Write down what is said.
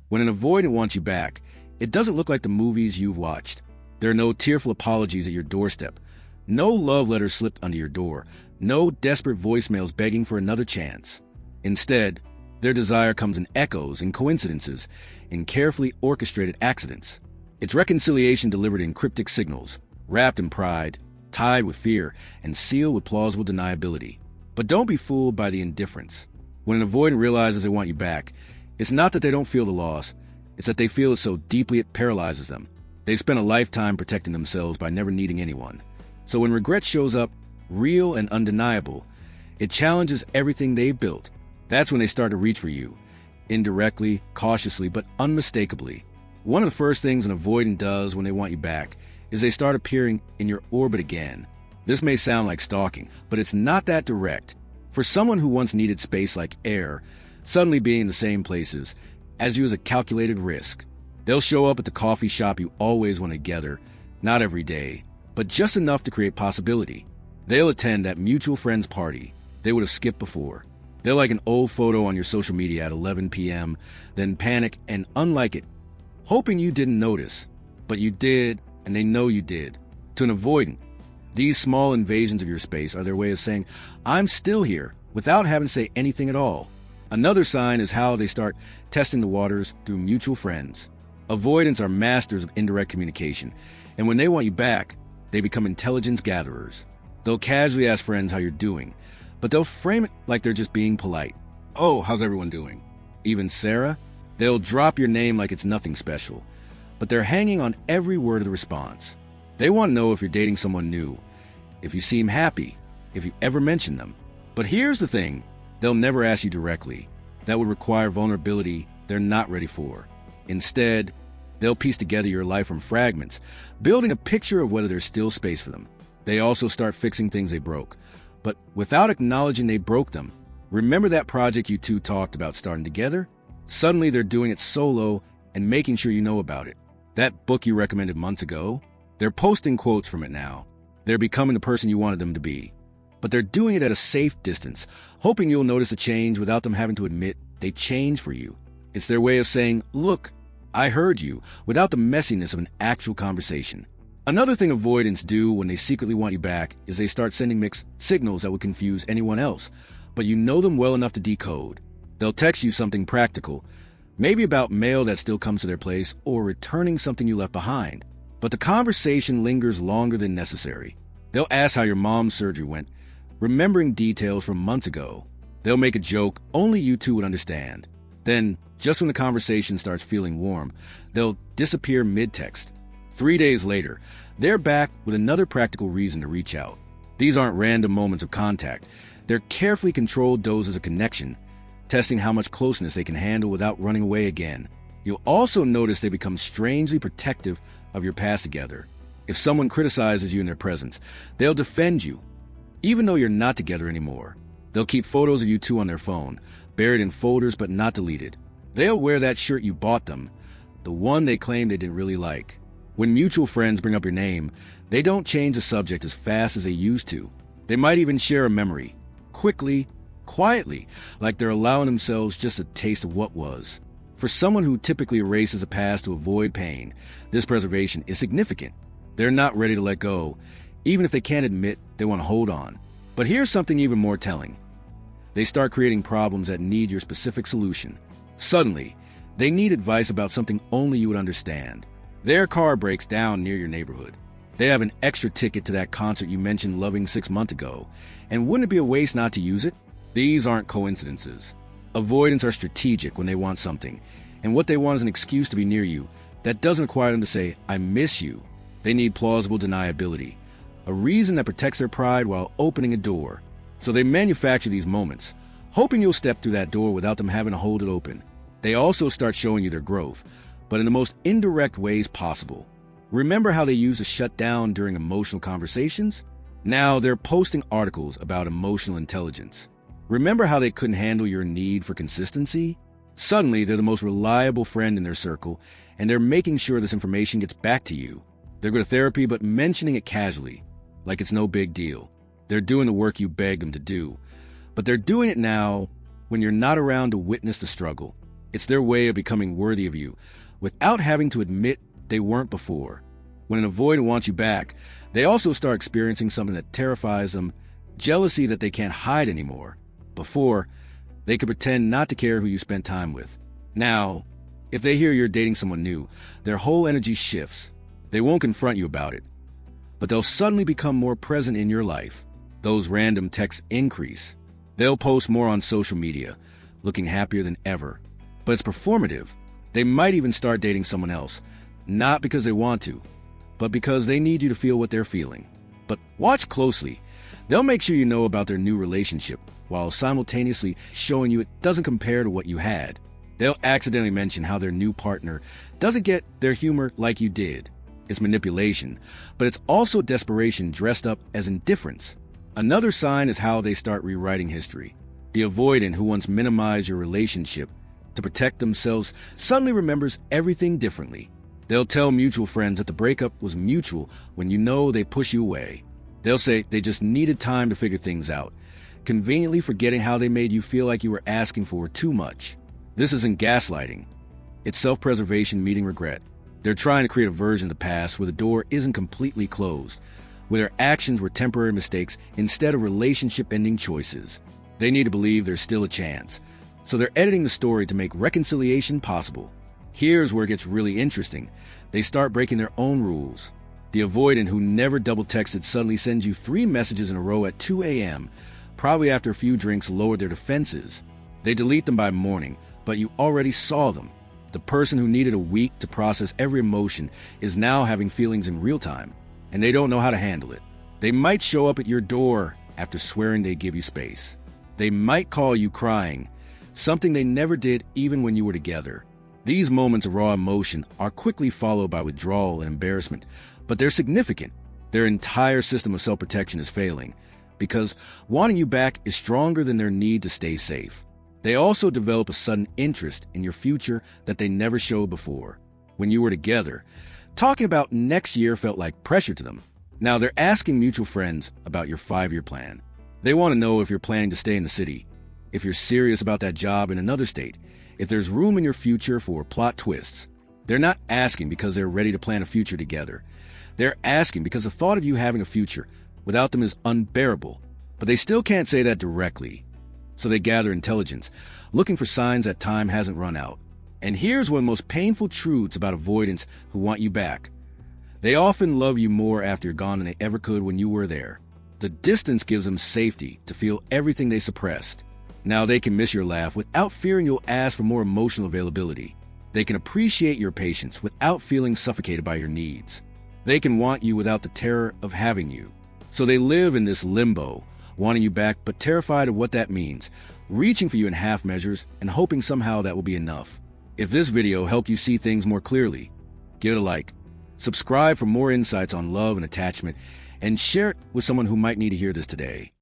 When an avoidant wants you back, it doesn't look like the movies you've watched. There are no tearful apologies at your doorstep, no love letters slipped under your door, no desperate voicemails begging for another chance. Instead, their desire comes in echoes, in coincidences, in carefully orchestrated accidents. It's reconciliation delivered in cryptic signals, wrapped in pride, tied with fear, and sealed with plausible deniability. But don't be fooled by the indifference. When an avoidant realizes they want you back, it's not that they don't feel the loss, it's that they feel it so deeply it paralyzes them. They've spent a lifetime protecting themselves by never needing anyone. So when regret shows up, real and undeniable, it challenges everything they've built. That's when they start to reach for you, indirectly, cautiously, but unmistakably. One of the first things an avoidant does when they want you back is they start appearing in your orbit again. This may sound like stalking, but it's not that direct. For someone who once needed space like air, suddenly being in the same places as you is a calculated risk. They'll show up at the coffee shop you always want together, not every day, but just enough to create possibility. They'll attend that mutual friend's party they would have skipped before. They'll like an old photo on your social media at 11 p.m., then panic and unlike it, hoping you didn't notice. But you did, and they know you did. To an avoidant, these small invasions of your space are their way of saying, I'm still here, without having to say anything at all. Another sign is how they start testing the waters through mutual friends. Avoidants are masters of indirect communication, and when they want you back, they become intelligence gatherers. They'll casually ask friends how you're doing, but they'll frame it like they're just being polite. Oh, how's everyone doing? Even Sarah? They'll drop your name like it's nothing special, but they're hanging on every word of the response. They want to know if you're dating someone new, if you seem happy, if you ever mention them. But here's the thing, they'll never ask you directly. That would require vulnerability they're not ready for. Instead, they'll piece together your life from fragments, building a picture of whether there's still space for them. They also start fixing things they broke, but without acknowledging they broke them. Remember that project you two talked about starting together? Suddenly they're doing it solo and making sure you know about it. That book you recommended months ago? They're posting quotes from it now. They're becoming the person you wanted them to be. But they're doing it at a safe distance, hoping you'll notice a change without them having to admit they changed for you. It's their way of saying, look, I heard you, without the messiness of an actual conversation. Another thing avoidants do when they secretly want you back is they start sending mixed signals that would confuse anyone else, but you know them well enough to decode. They'll text you something practical, maybe about mail that still comes to their place or returning something you left behind. But the conversation lingers longer than necessary. They'll ask how your mom's surgery went, remembering details from months ago. They'll make a joke only you two would understand. Then, just when the conversation starts feeling warm, they'll disappear mid-text. 3 days later, they're back with another practical reason to reach out. These aren't random moments of contact. They're carefully controlled doses of connection, testing how much closeness they can handle without running away again. You'll also notice they become strangely protective of your past together. If someone criticizes you in their presence, they'll defend you, even though you're not together anymore. They'll keep photos of you two on their phone, buried in folders but not deleted. They'll wear that shirt you bought them, the one they claim they didn't really like. When mutual friends bring up your name, they don't change the subject as fast as they used to. They might even share a memory, quickly, quietly, like they're allowing themselves just a taste of what was. For someone who typically erases a past to avoid pain, this preservation is significant. They're not ready to let go, even if they can't admit they want to hold on. But here's something even more telling. They start creating problems that need your specific solution. Suddenly, they need advice about something only you would understand. Their car breaks down near your neighborhood. They have an extra ticket to that concert you mentioned loving 6 months ago, and wouldn't it be a waste not to use it? These aren't coincidences. Avoidants are strategic when they want something, and what they want is an excuse to be near you that doesn't require them to say, I miss you. They need plausible deniability, a reason that protects their pride while opening a door. So they manufacture these moments, hoping you'll step through that door without them having to hold it open. They also start showing you their growth, but in the most indirect ways possible. Remember how they used to shut down during emotional conversations? Now they're posting articles about emotional intelligence. Remember how they couldn't handle your need for consistency? Suddenly, they're the most reliable friend in their circle, and they're making sure this information gets back to you. They're good at therapy, but mentioning it casually, like it's no big deal. They're doing the work you begged them to do, but they're doing it now when you're not around to witness the struggle. It's their way of becoming worthy of you, without having to admit they weren't before. When an avoidant wants you back, they also start experiencing something that terrifies them, jealousy that they can't hide anymore. Before, they could pretend not to care who you spent time with. Now, if they hear you're dating someone new, their whole energy shifts. They won't confront you about it, but they'll suddenly become more present in your life. Those random texts increase. They'll post more on social media, looking happier than ever. But it's performative. They might even start dating someone else, not because they want to, but because they need you to feel what they're feeling. But watch closely. They'll make sure you know about their new relationship, while simultaneously showing you it doesn't compare to what you had. They'll accidentally mention how their new partner doesn't get their humor like you did. It's manipulation, but it's also desperation dressed up as indifference. Another sign is how they start rewriting history. The avoidant who once minimized your relationship to protect themselves suddenly remembers everything differently. They'll tell mutual friends that the breakup was mutual when you know they push you away. They'll say they just needed time to figure things out, conveniently forgetting how they made you feel like you were asking for too much. This isn't gaslighting. It's self-preservation meeting regret. They're trying to create a version of the past where the door isn't completely closed, where their actions were temporary mistakes instead of relationship-ending choices. They need to believe there's still a chance, so they're editing the story to make reconciliation possible. Here's where it gets really interesting. They start breaking their own rules. The avoidant who never double-texted suddenly sends you 3 messages in a row at 2 a.m., probably after a few drinks lowered their defenses. They delete them by morning, but you already saw them. The person who needed a week to process every emotion is now having feelings in real time, and they don't know how to handle it. They might show up at your door after swearing they give you space. They might call you crying, something they never did even when you were together. These moments of raw emotion are quickly followed by withdrawal and embarrassment, but they're significant. Their entire system of self-protection is failing, because wanting you back is stronger than their need to stay safe. They also develop a sudden interest in your future that they never showed before. When you were together, talking about next year felt like pressure to them. Now they're asking mutual friends about your 5-year plan. They want to know if you're planning to stay in the city, if you're serious about that job in another state, if there's room in your future for plot twists. They're not asking because they're ready to plan a future together. They're asking because the thought of you having a future without them is unbearable, but they still can't say that directly. So they gather intelligence, looking for signs that time hasn't run out. And here's one of the most painful truths about avoidants who want you back. They often love you more after you're gone than they ever could when you were there. The distance gives them safety to feel everything they suppressed. Now they can miss your laugh without fearing you'll ask for more emotional availability. They can appreciate your patience without feeling suffocated by your needs. They can want you without the terror of having you. So they live in this limbo, wanting you back but terrified of what that means, reaching for you in half measures and hoping somehow that will be enough. If this video helped you see things more clearly, give it a like, subscribe for more insights on love and attachment, and share it with someone who might need to hear this today.